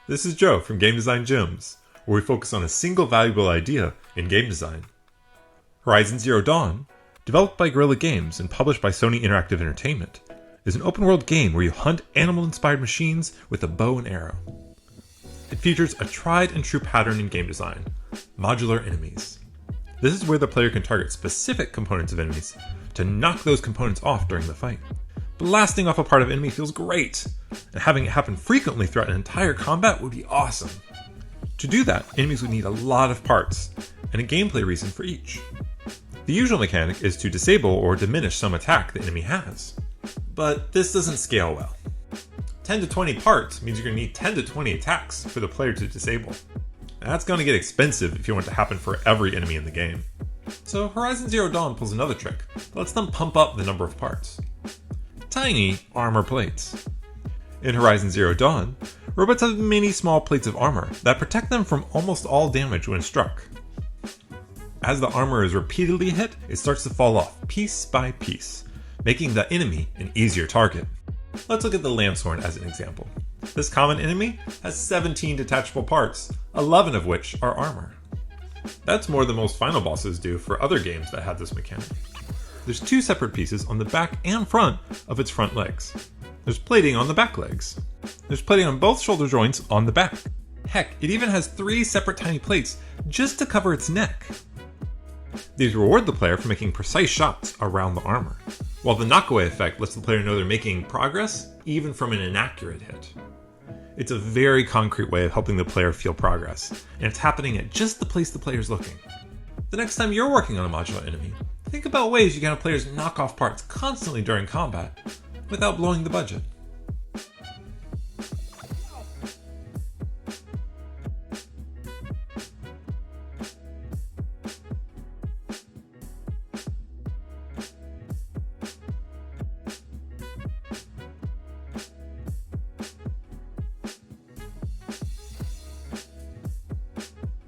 This is Joe from Game Design Gems, where we focus on a single valuable idea in game design. Horizon Zero Dawn, developed by Guerrilla Games and published by Sony Interactive Entertainment, is an open-world game where you hunt animal-inspired machines with a bow and arrow. It features a tried-and-true pattern in game design: modular enemies. This is where the player can target specific components of enemies to knock those components off during the fight. Blasting off a part of enemy feels great, and having it happen frequently throughout an entire combat would be awesome. To do that, enemies would need a lot of parts, and a gameplay reason for each. The usual mechanic is to disable or diminish some attack the enemy has. But this doesn't scale well. 10 to 20 parts means you're going to need 10 to 20 attacks for the player to disable. That's going to get expensive if you want it to happen for every enemy in the game. So Horizon Zero Dawn pulls another trick that lets them pump up the number of parts. Tiny armor plates. In Horizon Zero Dawn, robots have many small plates of armor that protect them from almost all damage when struck. As the armor is repeatedly hit, it starts to fall off piece by piece, making the enemy an easier target. Let's look at the Lambshorn as an example. This common enemy has 17 detachable parts, 11 of which are armor. That's more than most final bosses do for other games that have this mechanic. There's two separate pieces on the back and front of its front legs. There's plating on the back legs. There's plating on both shoulder joints on the back. Heck, it even has 3 separate tiny plates just to cover its neck. These reward the player for making precise shots around the armor, while the knockaway effect lets the player know they're making progress even from an inaccurate hit. It's a very concrete way of helping the player feel progress, and it's happening at just the place the player's looking. The next time you're working on a modular enemy, think about ways you can have players knock off parts constantly during combat without blowing the budget.